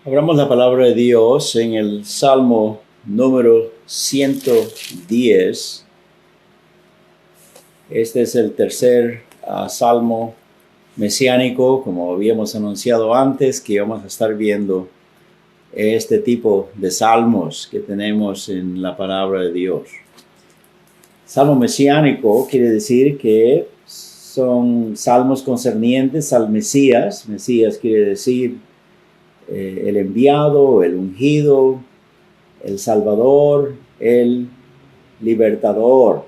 Abramos la palabra de Dios en el Salmo número 110. Este es el tercer salmo mesiánico, como habíamos anunciado antes, que vamos a estar viendo este tipo de salmos que tenemos en la palabra de Dios. Salmo mesiánico quiere decir que son salmos concernientes al Mesías. Mesías quiere decir el enviado, el ungido, el salvador, el libertador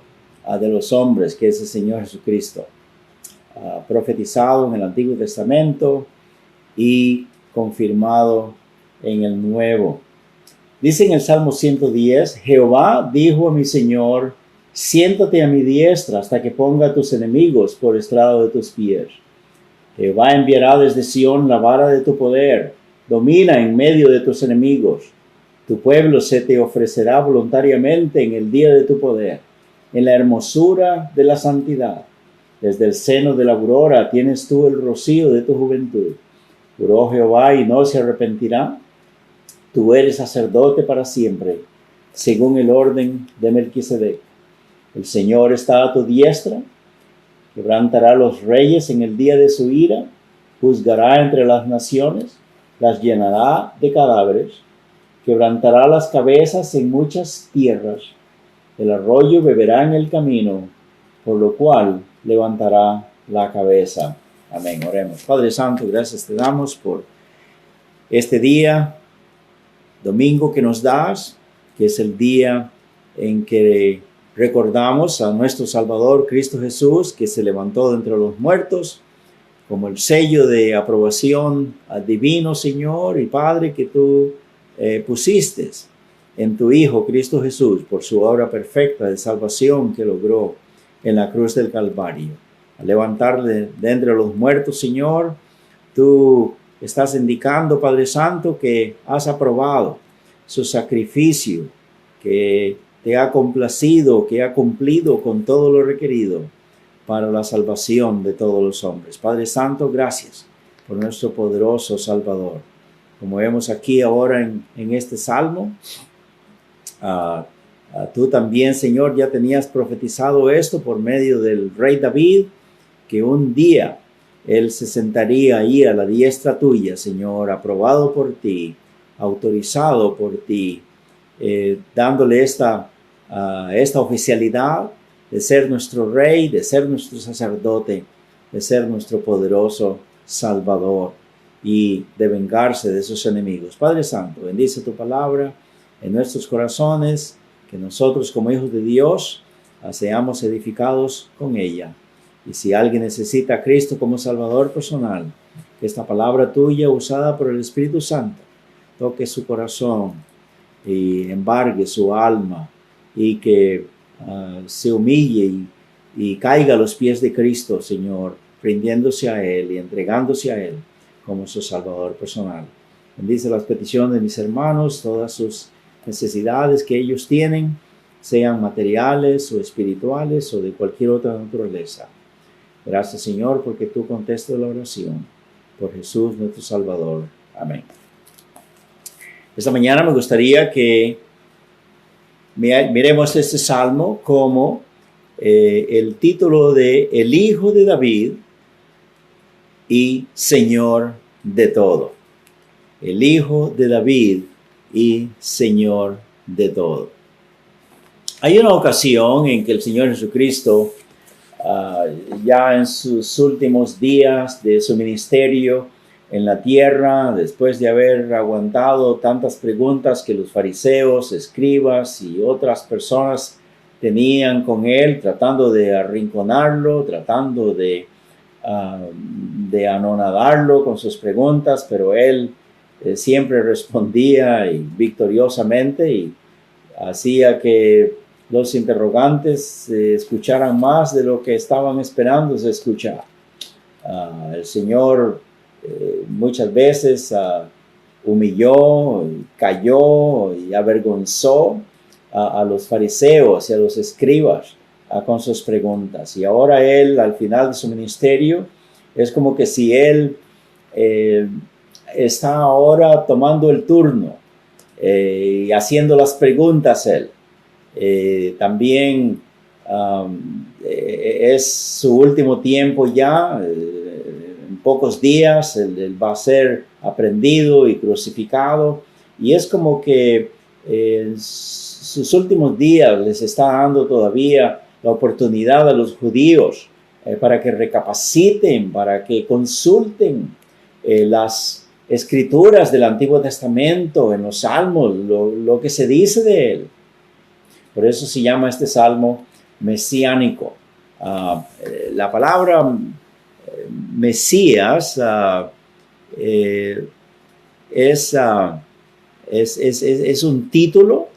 de los hombres, que es el Señor Jesucristo, profetizado en el Antiguo Testamento y confirmado en el Nuevo. Dice en el Salmo 110, Jehová dijo a mi Señor, siéntate a mi diestra hasta que ponga a tus enemigos por estrado de tus pies. Jehová enviará desde Sión la vara de tu poder. Domina en medio de tus enemigos. Tu pueblo se te ofrecerá voluntariamente en el día de tu poder, en la hermosura de la santidad. Desde el seno de la aurora tienes tú el rocío de tu juventud. Juró Jehová y no se arrepentirá. Tú eres sacerdote para siempre, según el orden de Melquisedec. El Señor está a tu diestra. Quebrantará los reyes en el día de su ira. Juzgará entre las naciones. Las llenará de cadáveres, quebrantará las cabezas en muchas tierras, el arroyo beberá en el camino, por lo cual levantará la cabeza. Amén, oremos. Padre Santo, gracias te damos por este día, domingo que nos das, que es el día en que recordamos a nuestro Salvador Cristo Jesús, que se levantó de entre los muertos, como el sello de aprobación divino, Señor y Padre, que tú pusiste en tu Hijo Cristo Jesús por su obra perfecta de salvación que logró en la cruz del Calvario. Al levantarle de entre los muertos, Señor, tú estás indicando, Padre Santo, que has aprobado su sacrificio, que te ha complacido, que ha cumplido con todo lo requerido para la salvación de todos los hombres. Padre Santo, gracias por nuestro poderoso Salvador. Como vemos aquí ahora en este Salmo, tú también, Señor, ya tenías profetizado esto por medio del rey David, que un día él se sentaría ahí a la diestra tuya, Señor, aprobado por ti, autorizado por ti, dándole esta oficialidad de ser nuestro rey, de ser nuestro sacerdote, de ser nuestro poderoso Salvador y de vengarse de sus enemigos. Padre Santo, bendice tu palabra en nuestros corazones, que nosotros como hijos de Dios seamos edificados con ella. Y si alguien necesita a Cristo como Salvador personal, que esta palabra tuya usada por el Espíritu Santo toque su corazón y embargue su alma y que se humille y caiga a los pies de Cristo, Señor, rindiéndose a Él y entregándose a Él como su Salvador personal. Bendice las peticiones de mis hermanos, todas sus necesidades que ellos tienen, sean materiales o espirituales o de cualquier otra naturaleza. Gracias, Señor, porque tú contestas la oración. Por Jesús, nuestro Salvador. Amén. Esta mañana me gustaría que miremos este salmo como el título de El Hijo de David y Señor de todo. El Hijo de David y Señor de todo. Hay una ocasión en que el Señor Jesucristo, ya en sus últimos días de su ministerio en la tierra, después de haber aguantado tantas preguntas que los fariseos, escribas y otras personas tenían con él, tratando de arrinconarlo, tratando de anonadarlo con sus preguntas, pero él siempre respondía y victoriosamente y hacía que los interrogantes escucharan más de lo que estaban esperando escuchar. El Señor muchas veces humilló, cayó y avergonzó a los fariseos y a los escribas con sus preguntas. Y ahora él, al final de su ministerio, es como que si él está ahora tomando el turno y haciendo las preguntas él. También es su último tiempo ya, en pocos días él va a ser aprendido y crucificado, y es como que sus últimos días les está dando todavía la oportunidad a los judíos para que recapaciten, para que consulten las escrituras del Antiguo Testamento, en los Salmos, lo que se dice de él. Por eso se llama este salmo mesiánico. La palabra Mesías es un título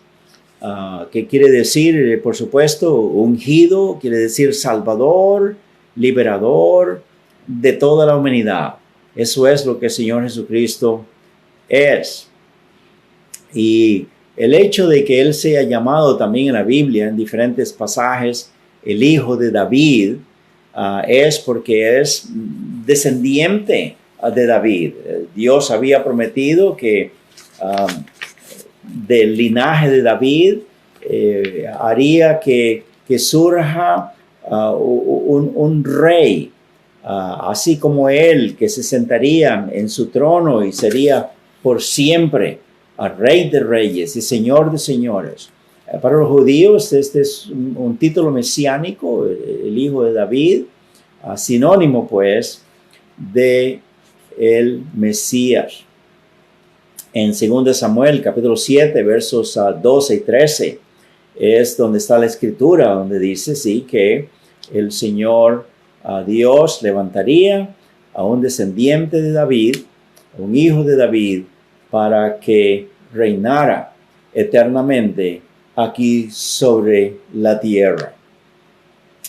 que quiere decir, por supuesto, ungido, quiere decir salvador, liberador de toda la humanidad. Eso es lo que el Señor Jesucristo es. Y el hecho de que Él sea llamado también en la Biblia, en diferentes pasajes, el Hijo de David, es porque es descendiente de David. Dios había prometido que del linaje de David haría que surja un rey, así como él, que se sentaría en su trono y sería por siempre Rey de Reyes y Señor de Señores. Para los judíos este es un título mesiánico, el Hijo de David, sinónimo pues de el Mesías. En 2 Samuel capítulo 7 versos 12 y 13 es donde está la escritura, donde dice sí que el Señor Dios levantaría a un descendiente de David, un hijo de David, para que reinara eternamente aquí sobre la tierra.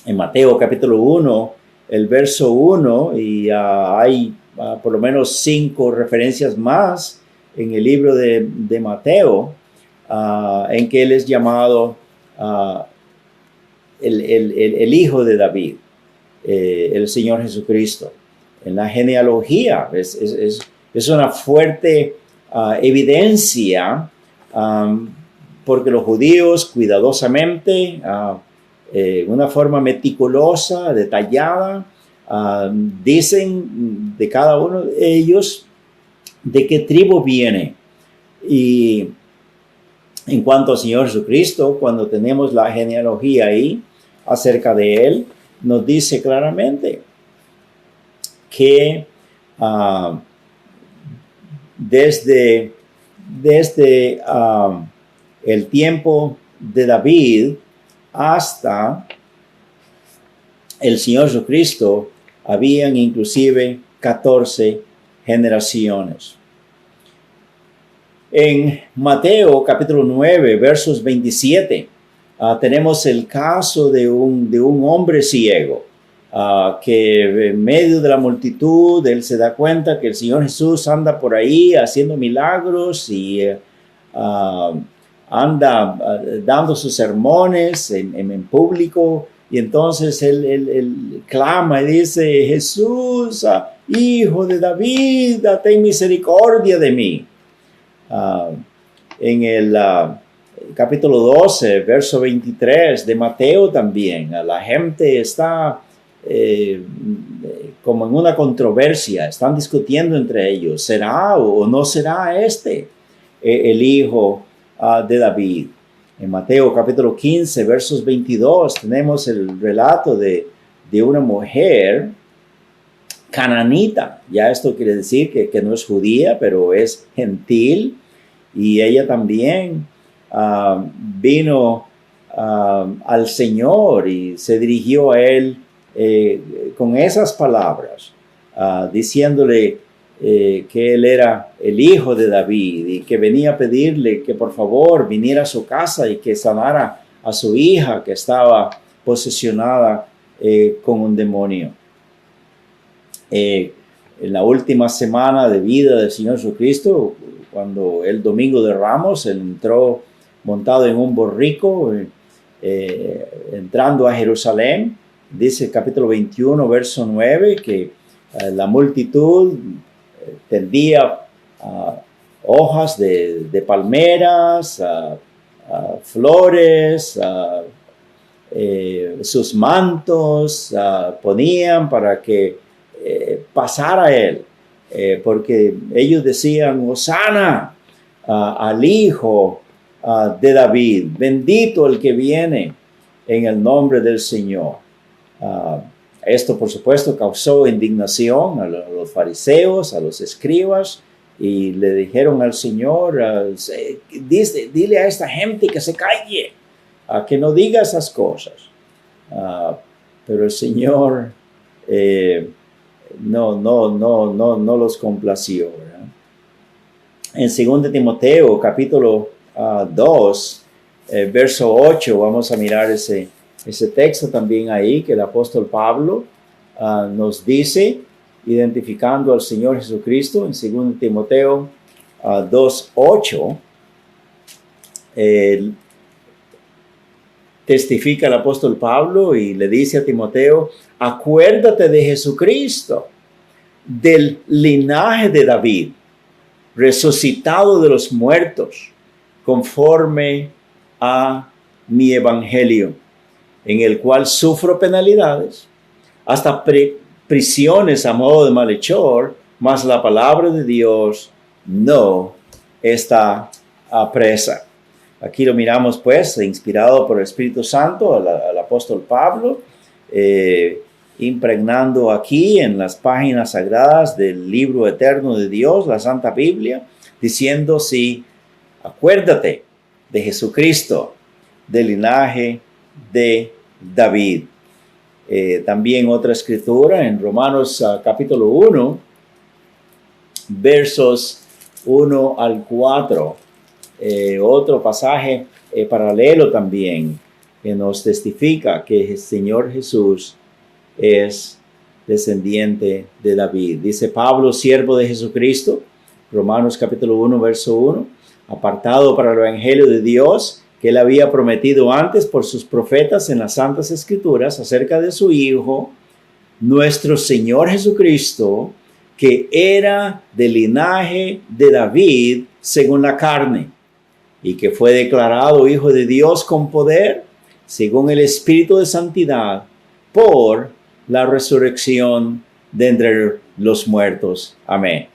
En Mateo capítulo 1, el verso 1, y hay por lo menos 5 referencias más en el libro de Mateo, en que él es llamado el Hijo de David, el Señor Jesucristo. En la genealogía es una fuerte evidencia, porque los judíos cuidadosamente, una forma meticulosa, detallada, dicen de cada uno de ellos de qué tribu viene. Y en cuanto al Señor Jesucristo, cuando tenemos la genealogía ahí acerca de él, nos dice claramente que desde el tiempo de David hasta el Señor Jesucristo habían inclusive 14 generaciones. En Mateo capítulo 9 versos 27 tenemos el caso de un hombre ciego que en medio de la multitud él se da cuenta que el Señor Jesús anda por ahí haciendo milagros y anda dando sus sermones en público, y entonces él clama y dice: Jesús, Hijo de David, ten misericordia de mí. En el capítulo 12, verso 23 de Mateo también, la gente está como en una controversia, están discutiendo entre ellos: ¿será o no será este el Hijo de David? En Mateo capítulo 15, versos 22, tenemos el relato de una mujer cananita. Ya esto quiere decir que no es judía, pero es gentil, y ella también vino al Señor y se dirigió a él con esas palabras, diciéndole que él era el Hijo de David y que venía a pedirle que por favor viniera a su casa y que sanara a su hija que estaba posesionada con un demonio. En la última semana de vida del Señor Jesucristo, cuando el domingo de Ramos, él entró montado en un borrico, entrando a Jerusalén. Dice el capítulo 21, verso 9, que la multitud tendía hojas de palmeras, flores, sus mantos ponían para que pasara él, porque ellos decían, Hosana al Hijo de David, bendito el que viene en el nombre del Señor. Esto, por supuesto, causó indignación a los fariseos, a los escribas, y le dijeron al Señor, dile a esta gente que se calle, que no diga esas cosas. Pero el Señor no los complació, ¿verdad? En 2 Timoteo, capítulo 2, verso 8, vamos a mirar ese texto también ahí, que el apóstol Pablo nos dice, identificando al Señor Jesucristo, en 2 Timoteo 2:8, testifica el apóstol Pablo y le dice a Timoteo, acuérdate de Jesucristo, del linaje de David, resucitado de los muertos, conforme a mi evangelio, en el cual sufro penalidades, hasta prisiones a modo de malhechor, mas la palabra de Dios no está presa. Aquí lo miramos pues, inspirado por el Espíritu Santo, al apóstol Pablo, impregnando aquí en las páginas sagradas del libro eterno de Dios, la Santa Biblia, diciendo, sí, acuérdate de Jesucristo, del linaje de David. También otra escritura en Romanos capítulo 1, versos 1 al 4. Otro pasaje paralelo también que nos testifica que el Señor Jesús es descendiente de David. Dice Pablo, siervo de Jesucristo, Romanos capítulo 1, verso 1, apartado para el evangelio de Dios, que él había prometido antes por sus profetas en las Santas Escrituras acerca de su Hijo, nuestro Señor Jesucristo, que era del linaje de David según la carne, y que fue declarado Hijo de Dios con poder, según el Espíritu de Santidad, por la resurrección de entre los muertos. Amén.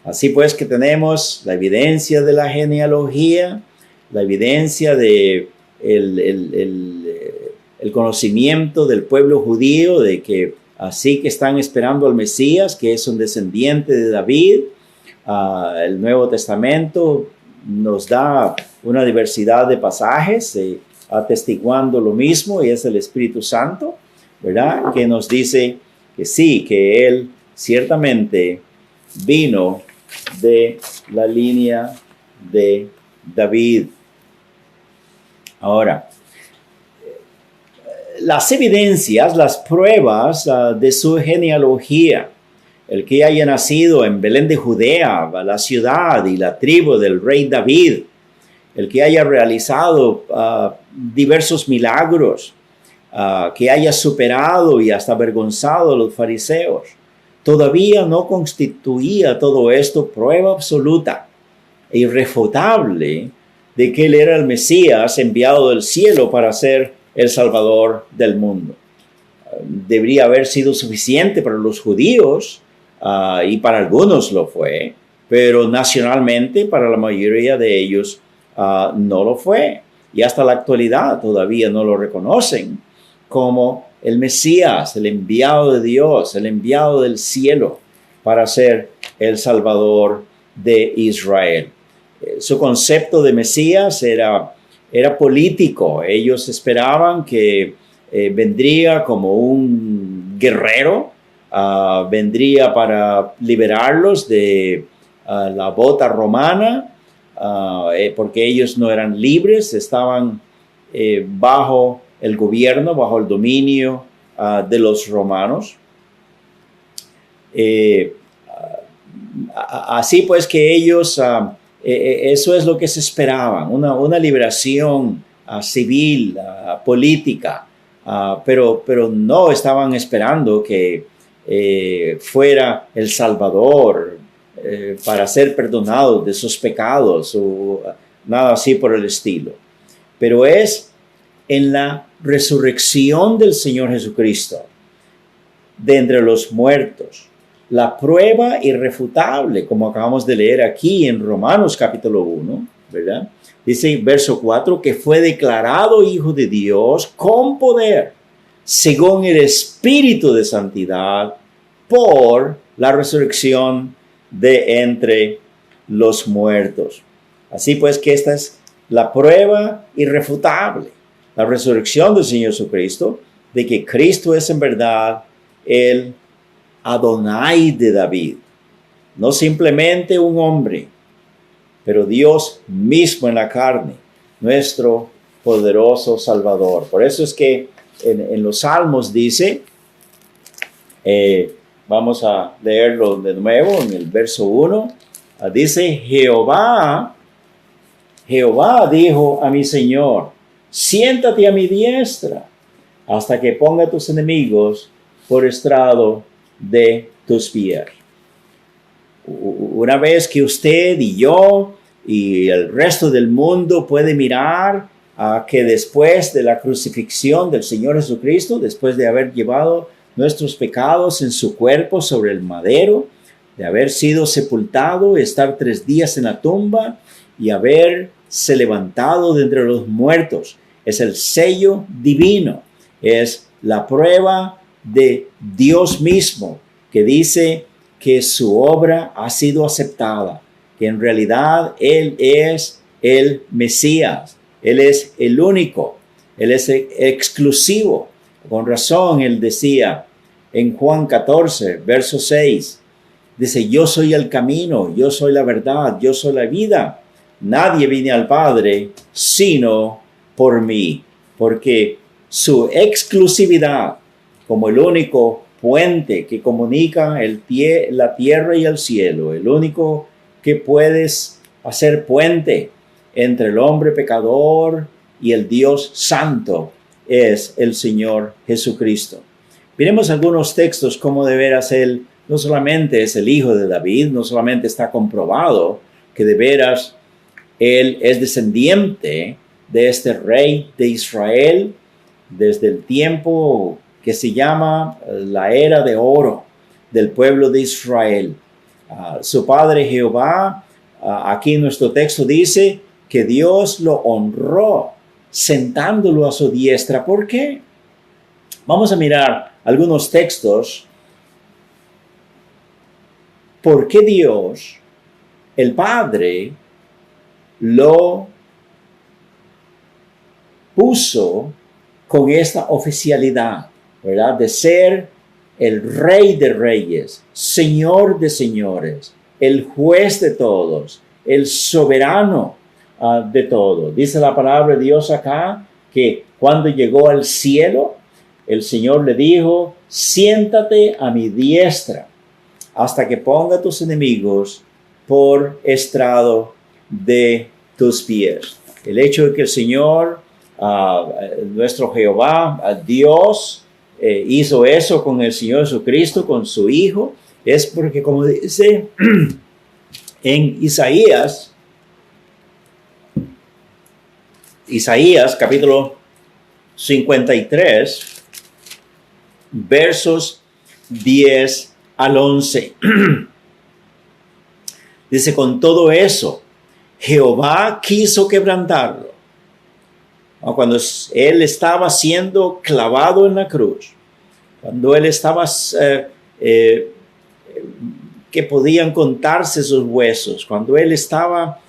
Así pues que tenemos la evidencia de la genealogía, la evidencia de el conocimiento del pueblo judío de que así que están esperando al Mesías, que es un descendiente de David. El Nuevo Testamento nos da una diversidad de pasajes atestiguando lo mismo, y es el Espíritu Santo, ¿verdad? Que nos dice que sí, que Él ciertamente vino de la línea de David. Ahora, las evidencias, las pruebas de su genealogía, el que haya nacido en Belén de Judea, la ciudad y la tribu del rey David, el que haya realizado diversos milagros, que haya superado y hasta avergonzado a los fariseos, todavía no constituía todo esto prueba absoluta e irrefutable de que él era el Mesías enviado del cielo para ser el Salvador del mundo. Debería haber sido suficiente para los judíos, y para algunos lo fue, pero nacionalmente para la mayoría de ellos no lo fue. Y hasta la actualidad todavía no lo reconocen como el Mesías, el enviado de Dios, el enviado del cielo para ser el Salvador de Israel. Su concepto de Mesías era político. Ellos esperaban que vendría como un guerrero, vendría para liberarlos de la bota romana, porque ellos no eran libres, estaban bajo el gobierno, bajo el dominio de los romanos. Así pues que ellos, eso es lo que se esperaban, una liberación civil, política, pero no estaban esperando que fuera el Salvador para ser perdonados de sus pecados o nada así por el estilo. Pero es en la resurrección del Señor Jesucristo de entre los muertos. La prueba irrefutable, como acabamos de leer aquí en Romanos capítulo 1, ¿verdad? Dice verso 4, que fue declarado Hijo de Dios con poder, según el Espíritu de Santidad, por la resurrección de entre los muertos. Así pues que esta es la prueba irrefutable, la resurrección del Señor Jesucristo, de que Cristo es en verdad el Adonai de David. No simplemente un hombre, pero Dios mismo en la carne, nuestro poderoso Salvador. Por eso es que en los Salmos dice, vamos a leerlo de nuevo en el verso 1, dice, Jehová dijo a mi Señor, siéntate a mi diestra hasta que ponga a tus enemigos por estrado de tus pies. Una vez que usted y yo y el resto del mundo puede mirar a que después de la crucifixión del Señor Jesucristo, después de haber llevado nuestros pecados en su cuerpo sobre el madero, de haber sido sepultado, estar 3 días en la tumba y haberse levantado de entre los muertos, es el sello divino, es la prueba de Dios mismo que dice que su obra ha sido aceptada, que en realidad Él es el Mesías, Él es el único, Él es el exclusivo. Con razón Él decía en Juan 14, verso 6, dice, yo soy el camino, yo soy la verdad, yo soy la vida. Nadie viene al Padre sino por mí, porque su exclusividad como el único puente que comunica la tierra y el cielo, el único que puedes hacer puente entre el hombre pecador y el Dios santo, es el Señor Jesucristo. Miremos algunos textos como de veras Él no solamente es el Hijo de David, no solamente está comprobado que de veras Él es descendiente de este rey de Israel desde el tiempo que se llama la era de oro del pueblo de Israel. Su padre Jehová, aquí en nuestro texto dice que Dios lo honró sentándolo a su diestra. ¿Por qué? Vamos a mirar algunos textos. ¿Por qué Dios, el Padre, lo puso con esta oficialidad, ¿verdad? De ser el Rey de Reyes, Señor de Señores, el Juez de todos, el Soberano de todo. Dice la palabra de Dios acá que cuando llegó al cielo, el Señor le dijo, siéntate a mi diestra hasta que ponga a tus enemigos por estrado de tus pies. El hecho de que el Señor, nuestro Jehová, Dios, hizo eso con el Señor Jesucristo, con su Hijo, es porque, como dice en Isaías capítulo 53, versos 10 al 11. Dice, con todo eso, Jehová quiso quebrantarlo. Cuando Él estaba siendo clavado en la cruz, cuando Él estaba, que podían contarse sus huesos, cuando Él estaba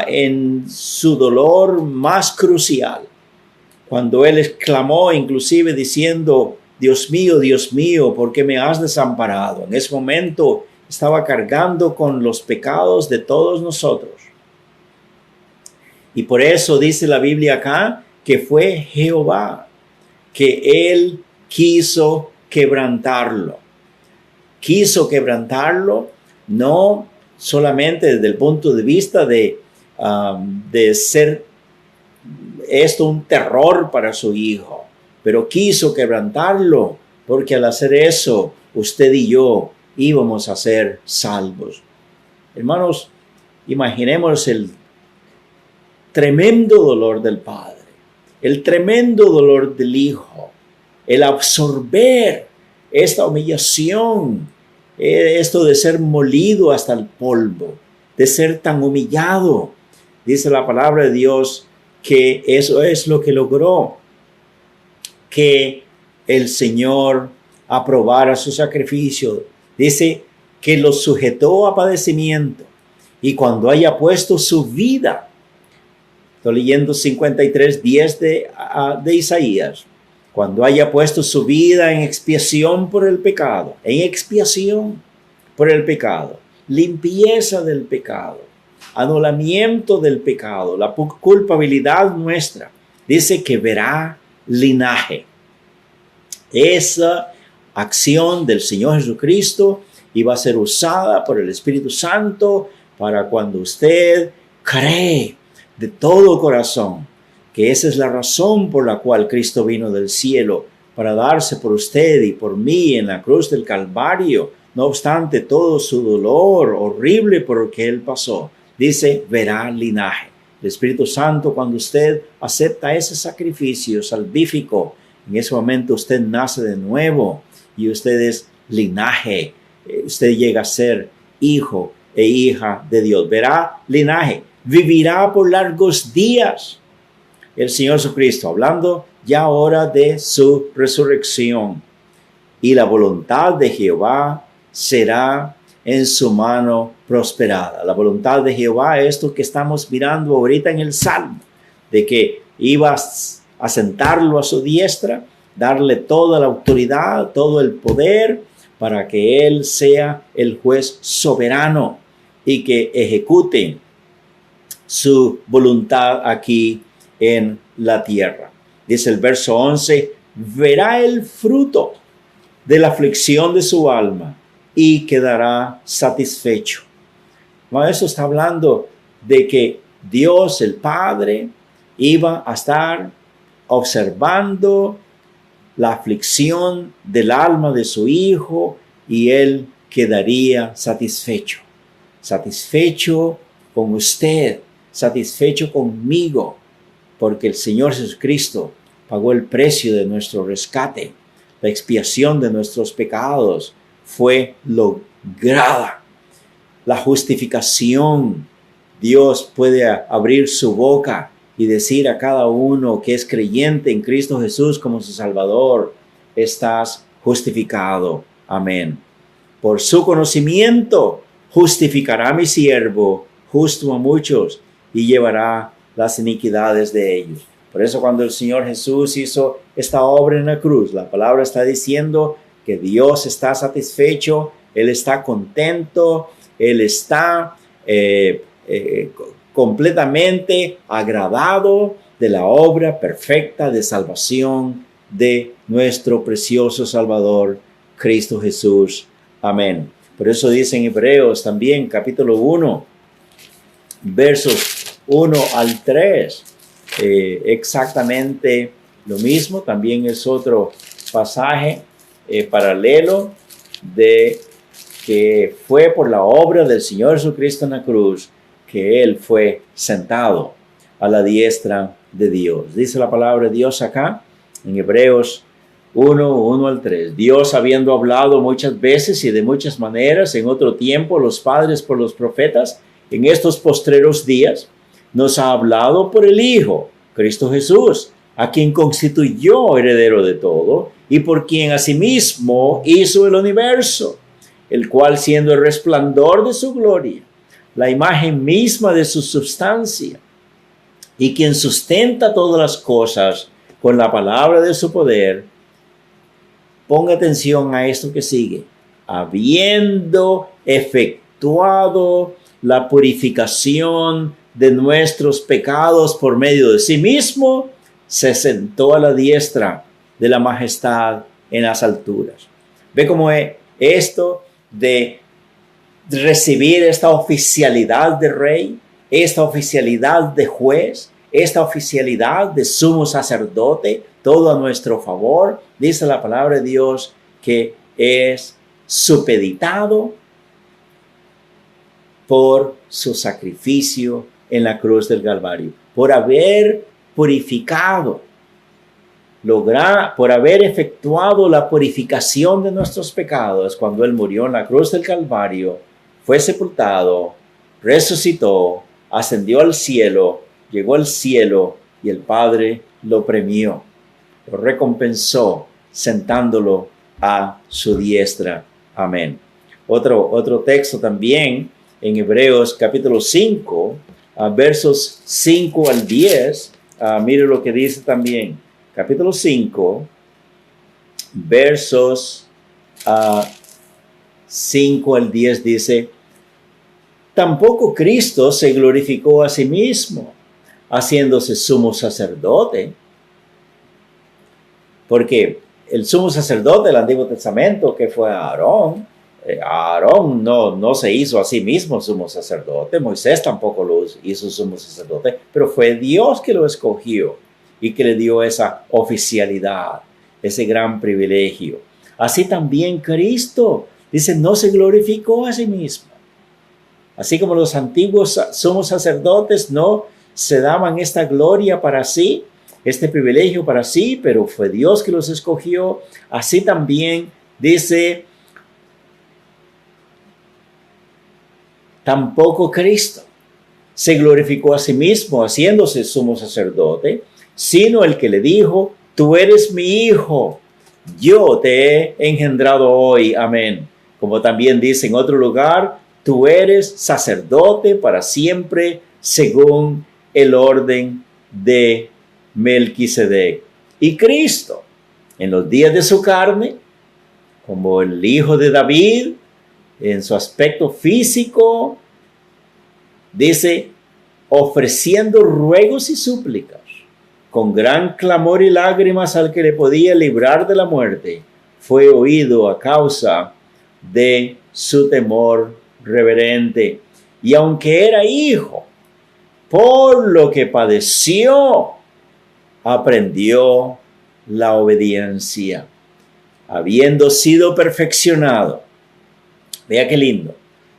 en su dolor más crucial, cuando Él exclamó inclusive diciendo, Dios mío, ¿por qué me has desamparado? En ese momento estaba cargando con los pecados de todos nosotros. Y por eso dice la Biblia acá que fue Jehová, que Él quiso quebrantarlo. Quiso quebrantarlo no solamente desde el punto de vista de ser esto un terror para su hijo, pero quiso quebrantarlo porque al hacer eso usted y yo íbamos a ser salvos. Hermanos, imaginemos el tremendo dolor del Padre, el tremendo dolor del Hijo, el absorber esta humillación, esto de ser molido hasta el polvo, de ser tan humillado. Dice la palabra de Dios que eso es lo que logró que el Señor aprobara su sacrificio. Dice que lo sujetó a padecimiento y cuando haya puesto su vida, estoy leyendo 53:10 de Isaías, cuando haya puesto su vida en expiación por el pecado, limpieza del pecado, anulamiento del pecado, la culpabilidad nuestra, dice que verá linaje. Esa acción del Señor Jesucristo iba a ser usada por el Espíritu Santo para cuando usted cree de todo corazón que esa es la razón por la cual Cristo vino del cielo, para darse por usted y por mí en la cruz del Calvario. No obstante todo su dolor horrible por el que Él pasó, dice, verá linaje. El Espíritu Santo, cuando usted acepta ese sacrificio salvífico, en ese momento usted nace de nuevo y usted es linaje. Usted llega a ser hijo e hija de Dios. Verá linaje. Vivirá por largos días. El Señor Jesucristo, hablando ya ahora de su resurrección. Y la voluntad de Jehová será en su mano prosperada. La voluntad de Jehová es esto que estamos mirando ahorita en el Salmo, de que iba a sentarlo a su diestra, darle toda la autoridad, todo el poder, para que Él sea el juez soberano y que ejecute su voluntad aquí en la tierra. Dice el verso 11, verá el fruto de la aflicción de su alma y quedará satisfecho. Bueno, eso está hablando de que Dios, el Padre, iba a estar observando la aflicción del alma de su Hijo y Él quedaría satisfecho. Satisfecho con usted, satisfecho conmigo, porque el Señor Jesucristo pagó el precio de nuestro rescate. La expiación de nuestros pecados fue lograda. La justificación. Dios puede abrir su boca y decir a cada uno que es creyente en Cristo Jesús como su Salvador, estás justificado. Amén. Por su conocimiento justificará a mi siervo, justo a muchos, y llevará las iniquidades de ellos. Por eso cuando el Señor Jesús hizo esta obra en la cruz, la palabra está diciendo que Dios está satisfecho, Él está contento, Él está completamente agradado de la obra perfecta de salvación de nuestro precioso Salvador, Cristo Jesús. Amén. Por eso dice en Hebreos también, capítulo 1, versos 1 al 3, exactamente lo mismo. También es otro pasaje paralelo de que fue por la obra del Señor Jesucristo en la cruz que Él fue sentado a la diestra de Dios. Dice la palabra de Dios acá en Hebreos 1 al 3. Dios, habiendo hablado muchas veces y de muchas maneras en otro tiempo los padres por los profetas, en estos postreros días nos ha hablado por el Hijo, Cristo Jesús, a quien constituyó heredero de todo y por quien asimismo hizo el universo, el cual siendo el resplandor de su gloria, la imagen misma de su substancia, y quien sustenta todas las cosas con la palabra de su poder. Ponga atención a esto que sigue. Habiendo efectuado la purificación de nuestros pecados por medio de sí mismo, se sentó a la diestra de la majestad en las alturas. ¿Ve cómo es esto de recibir esta oficialidad de rey, esta oficialidad de juez, esta oficialidad de sumo sacerdote, todo a nuestro favor? Dice la palabra de Dios que es supeditado por su sacrificio en la cruz del Calvario, por haber purificado, por haber efectuado la purificación de nuestros pecados cuando Él murió en la cruz del Calvario, fue sepultado, resucitó, ascendió al cielo, llegó al cielo y el Padre lo premió, lo recompensó sentándolo a su diestra. Amén. Otro texto también en Hebreos capítulo 5, versos 5 al 10. Mire lo que dice también. Capítulo 5, versos 5 al 10 dice: tampoco Cristo se glorificó a sí mismo, haciéndose sumo sacerdote, porque el sumo sacerdote del Antiguo Testamento, que fue Aarón, Aarón no se hizo a sí mismo sumo sacerdote, Moisés tampoco lo hizo sumo sacerdote, pero fue Dios que lo escogió y que le dio esa oficialidad, ese gran privilegio. Así también Cristo, dice, no se glorificó a sí mismo. Así como los antiguos sumos sacerdotes no se daban esta gloria para sí, este privilegio para sí, pero fue Dios que los escogió. Así también dice, tampoco Cristo se glorificó a sí mismo haciéndose sumo sacerdote, sino el que le dijo: tú eres mi hijo, yo te he engendrado hoy. Amén. Como también dice en otro lugar: tú eres sacerdote para siempre según el orden de Melquisedec. Y Cristo, en los días de su carne, como el hijo de David, en su aspecto físico, dice, ofreciendo ruegos y súplicas, con gran clamor y lágrimas al que le podía librar de la muerte, fue oído a causa de su temor reverente. Y aunque era hijo, por lo que padeció, aprendió la obediencia, habiendo sido perfeccionado. Vea qué lindo.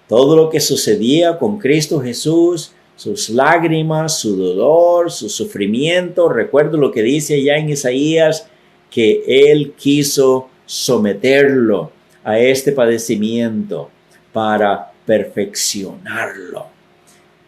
Todo lo que sucedía con Cristo Jesús, sus lágrimas, su dolor, su sufrimiento. Recuerdo lo que dice allá en Isaías, que Él quiso someterlo a este padecimiento para perfeccionarlo,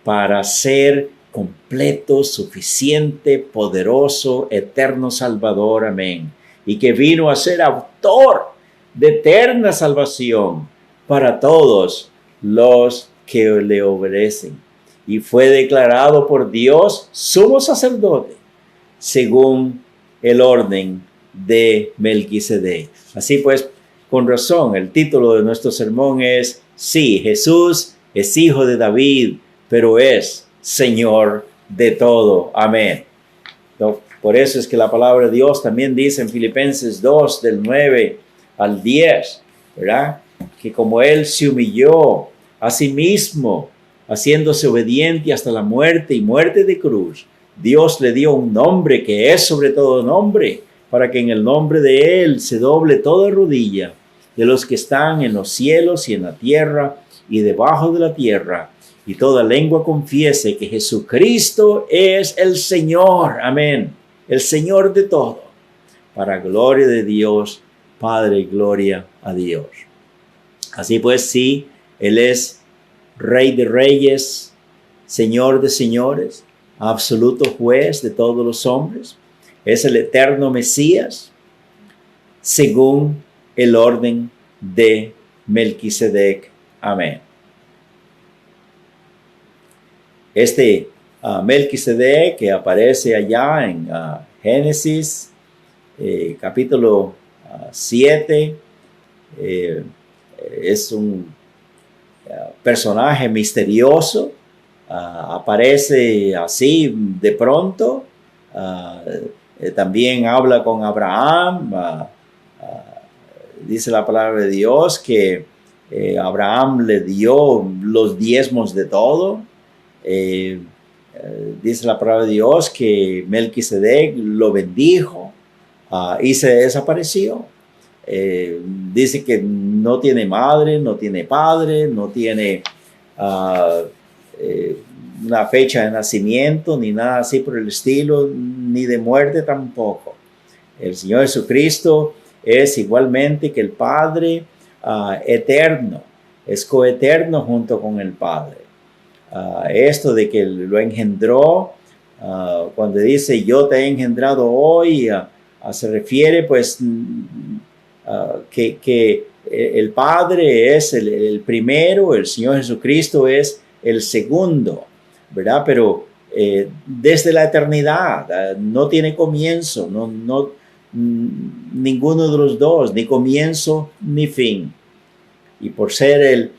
para ser completo, suficiente, poderoso, eterno Salvador. Amén. Y que vino a ser autor de eterna salvación para todos los que le obedecen. Y fue declarado por Dios sumo sacerdote según el orden de Melquisedec. Así pues, con razón, el título de nuestro sermón es: sí, Jesús es hijo de David, pero es Señor de todo. Amén. Por eso es que la palabra de Dios también dice en Filipenses 2, del 9 al 10, ¿verdad? Que como Él se humilló a sí mismo, haciéndose obediente hasta la muerte y muerte de cruz, Dios le dio un nombre que es sobre todo nombre, para que en el nombre de Él se doble toda rodilla de los que están en los cielos y en la tierra y debajo de la tierra, y toda lengua confiese que Jesucristo es el Señor. Amén. El Señor de todo, para gloria de Dios Padre, gloria a Dios. Así pues, sí, Él es Rey de reyes, Señor de señores, absoluto juez de todos los hombres. Es el eterno Mesías, según el orden de Melquisedec. Amén. Este Melquisedec, que aparece allá en Génesis capítulo 7, es un personaje misterioso. Aparece así de pronto. También habla con Abraham. Dice la palabra de Dios que Abraham le dio los diezmos de todo. Dice la palabra de Dios que Melquisedec lo bendijo y se desapareció. Dice que no tiene madre, no tiene padre, no tiene ah, una fecha de nacimiento, ni nada así por el estilo, ni de muerte tampoco. El Señor Jesucristo es igualmente que el Padre, eterno, es coeterno junto con el Padre. Esto de que lo engendró, cuando dice yo te he engendrado hoy, se refiere pues que el Padre es el primero, el Señor Jesucristo es el segundo, ¿verdad? Pero desde la eternidad, no tiene comienzo, ninguno de los dos, ni comienzo ni fin. Y por ser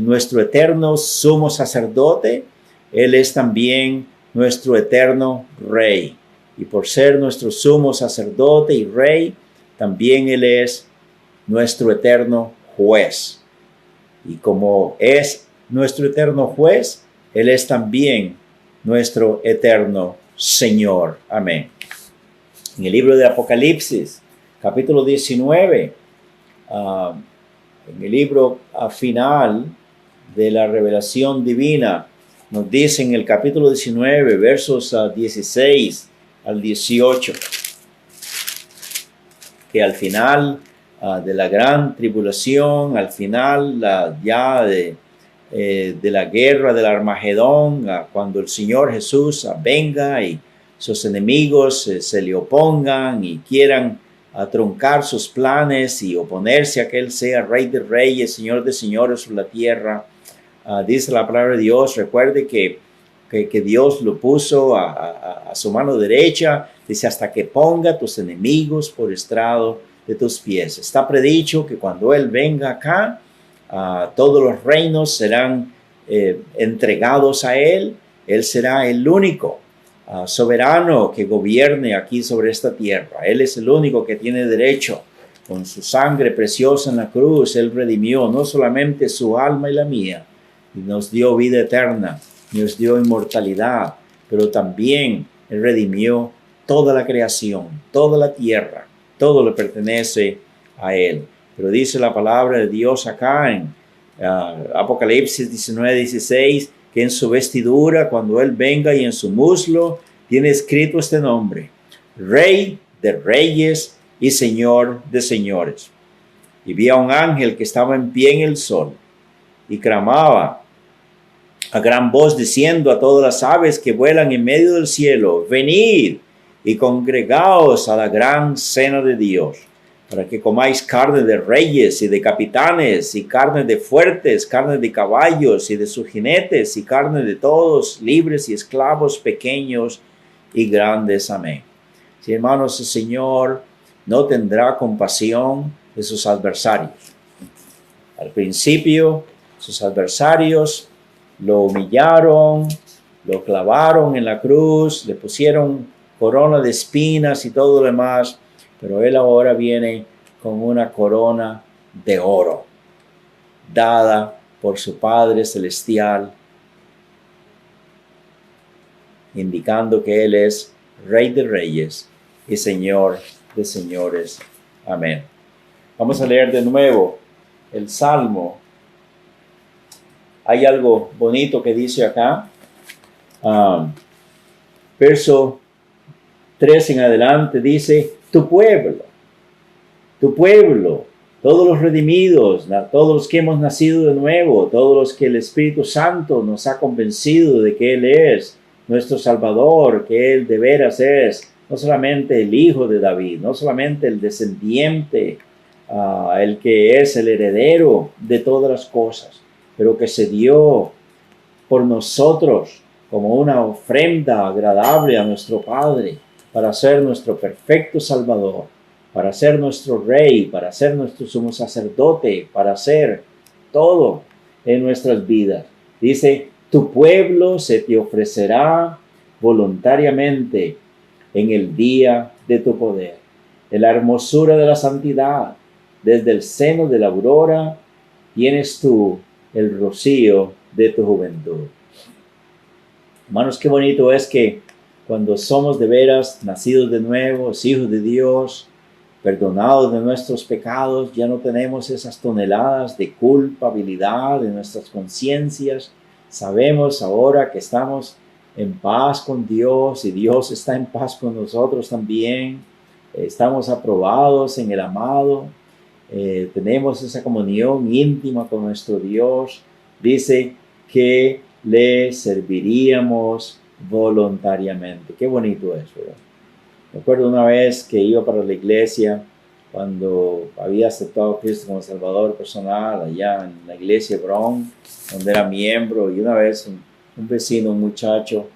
nuestro eterno sumo sacerdote, Él es también nuestro eterno Rey. Y por ser nuestro sumo sacerdote y Rey, también Él es nuestro eterno juez. Y como es nuestro eterno juez, Él es también nuestro eterno Señor. Amén. En el libro de Apocalipsis, capítulo 19, en el libro final de la revelación divina, nos dice en el capítulo 19, versos 16 al 18, que al final de la gran tribulación, al final ya de la guerra del Armagedón, cuando el Señor Jesús venga y sus enemigos se le opongan y quieran truncar sus planes y oponerse a que Él sea Rey de Reyes, Señor de Señores sobre la tierra. Dice la palabra de Dios, recuerde que Dios lo puso a su mano derecha, dice hasta que ponga tus enemigos por estrado de tus pies. Está predicho que cuando Él venga acá, todos los reinos serán entregados a Él. Él será el único soberano que gobierne aquí sobre esta tierra. Él es el único que tiene derecho. Con su sangre preciosa en la cruz, Él redimió no solamente su alma y la mía, y nos dio vida eterna, nos dio inmortalidad, pero también Él redimió toda la creación, toda la tierra, todo le pertenece a Él. Pero dice la palabra de Dios acá en Apocalipsis 19:16, que en su vestidura, cuando Él venga, y en su muslo, tiene escrito este nombre: Rey de Reyes y Señor de Señores. Y vi a un ángel que estaba en pie en el sol y clamaba a gran voz diciendo a todas las aves que vuelan en medio del cielo: venid y congregaos a la gran cena de Dios, para que comáis carne de reyes y de capitanes, y carne de fuertes, carne de caballos y de sus jinetes, y carne de todos, libres y esclavos, pequeños y grandes. Amén. Sí, hermanos, el Señor no tendrá compasión de sus adversarios. Al principio, sus adversarios lo humillaron, lo clavaron en la cruz, le pusieron corona de espinas y todo lo demás, pero Él ahora viene con una corona de oro, dada por su Padre Celestial, indicando que Él es Rey de Reyes y Señor de Señores. Amén. Vamos a leer de nuevo el Salmo. Hay algo bonito que dice acá. Verso 3 en adelante dice: tu pueblo, todos los redimidos, todos los que hemos nacido de nuevo, todos los que el Espíritu Santo nos ha convencido de que Él es nuestro Salvador, que Él de veras es no solamente el Hijo de David, no solamente el descendiente, el que es el heredero de todas las cosas, pero que se dio por nosotros como una ofrenda agradable a nuestro Padre, para ser nuestro perfecto Salvador, para ser nuestro Rey, para ser nuestro sumo sacerdote, para ser todo en nuestras vidas. Dice: tu pueblo se te ofrecerá voluntariamente en el día de tu poder. En la hermosura de la santidad, desde el seno de la aurora, tienes tú el rocío de tu juventud. Hermanos, qué bonito es que cuando somos de veras nacidos de nuevo, hijos de Dios, perdonados de nuestros pecados, ya no tenemos esas toneladas de culpabilidad en nuestras conciencias, Sabemos ahora que estamos en paz con Dios y Dios está en paz con nosotros también. Estamos aprobados en el amado. Tenemos esa comunión íntima con nuestro Dios. Dice que le serviríamos voluntariamente. Qué bonito es, ¿verdad? Me acuerdo una vez que iba para la iglesia cuando había aceptado a Cristo como Salvador personal allá en la iglesia Bron, donde era miembro, y una vez un vecino, un muchacho,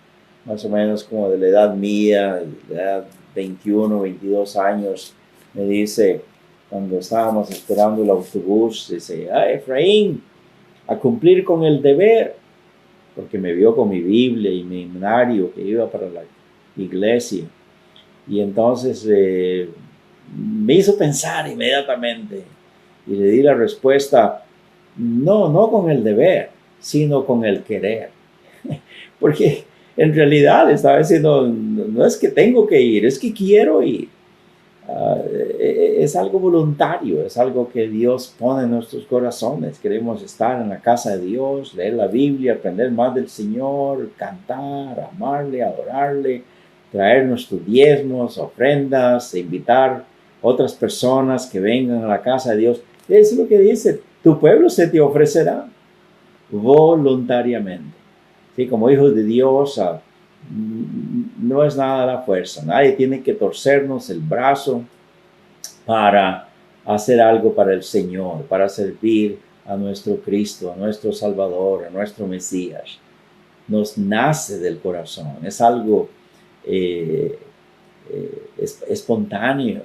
más o menos como de la edad mía, de la edad 21, 22 años, me dice, cuando estábamos esperando el autobús, dice, ¡ay, Efraín, a cumplir con el deber! Porque me vio con mi Biblia y mi himnario que iba para la iglesia. Y entonces me hizo pensar inmediatamente y le di la respuesta, no con el deber, sino con el querer. Porque en realidad estaba diciendo, no es que tengo que ir, es que quiero ir. Es algo voluntario, es algo que Dios pone en nuestros corazones. Queremos estar en la casa de Dios, leer la Biblia, aprender más del Señor, cantar, amarle, adorarle, traer nuestros diezmos, ofrendas, invitar otras personas que vengan a la casa de Dios. Eso es lo que dice, tu pueblo se te ofrecerá voluntariamente. ¿Sí? Como hijos de Dios, no es nada a la fuerza. Nadie tiene que torcernos el brazo para hacer algo para el Señor, para servir a nuestro Cristo, a nuestro Salvador, a nuestro Mesías. Nos nace del corazón, es algo espontáneo,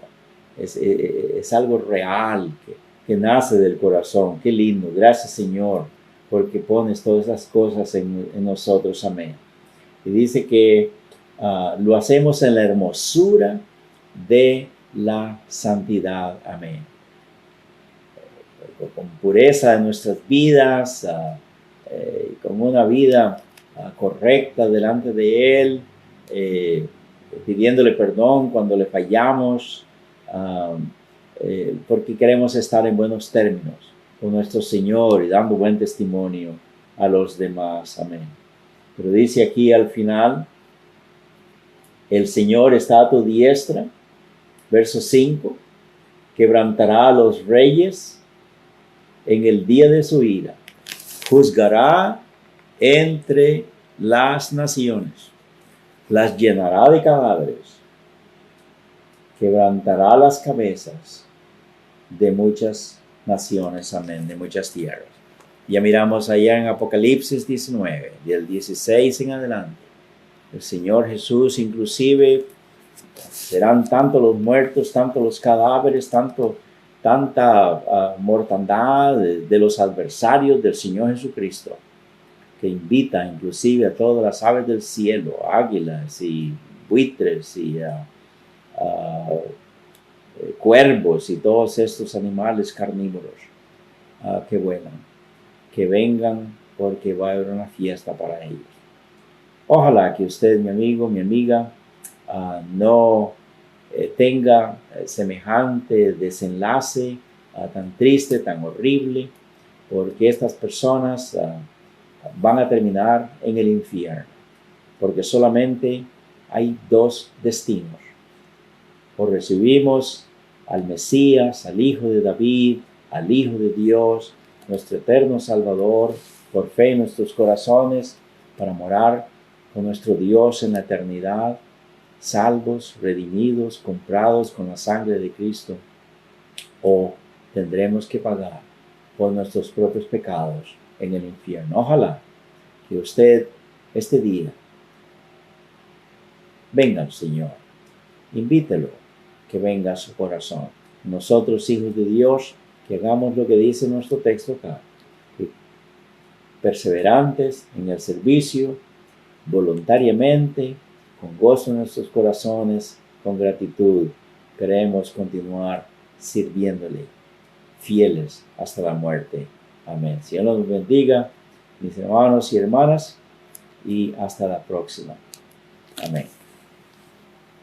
es algo real que nace del corazón. Qué lindo, gracias Señor, porque pones todas esas cosas en nosotros, amén. Y dice que lo hacemos en la hermosura de la santidad, amén. Con pureza en nuestras vidas, con una vida correcta delante de Él, pidiéndole perdón cuando le fallamos, porque queremos estar en buenos términos con nuestro Señor y dando buen testimonio a los demás, amén. Pero dice aquí al final, el Señor está a tu diestra, verso 5, quebrantará a los reyes en el día de su ira, juzgará entre las naciones, las llenará de cadáveres, quebrantará las cabezas de muchas naciones, amén, de muchas tierras. Ya miramos allá en Apocalipsis 19, del 16 en adelante. El Señor Jesús, inclusive, serán tanto los muertos, tanto los cadáveres, tanta mortandad de los adversarios del Señor Jesucristo, que invita inclusive a todas las aves del cielo, águilas y buitres y cuervos y todos estos animales carnívoros. Qué bueno, que vengan porque va a haber una fiesta para ellos. Ojalá que usted, mi amigo, mi amiga, no tenga semejante desenlace tan triste, tan horrible, porque estas personas van a terminar en el infierno, porque solamente hay dos destinos: o recibimos al Mesías, al Hijo de David, al Hijo de Dios, nuestro eterno Salvador, por fe en nuestros corazones, para morar con nuestro Dios en la eternidad, salvos, redimidos, comprados con la sangre de Cristo, o tendremos que pagar por nuestros propios pecados en el infierno. Ojalá que usted este día venga al Señor, invítelo que venga a su corazón. Nosotros, hijos de Dios, que hagamos lo que dice nuestro texto acá, perseverantes en el servicio, voluntariamente, con gozo en nuestros corazones, con gratitud, queremos continuar sirviéndole, fieles hasta la muerte. Amén. Señor nos bendiga, mis hermanos y hermanas, y hasta la próxima. Amén.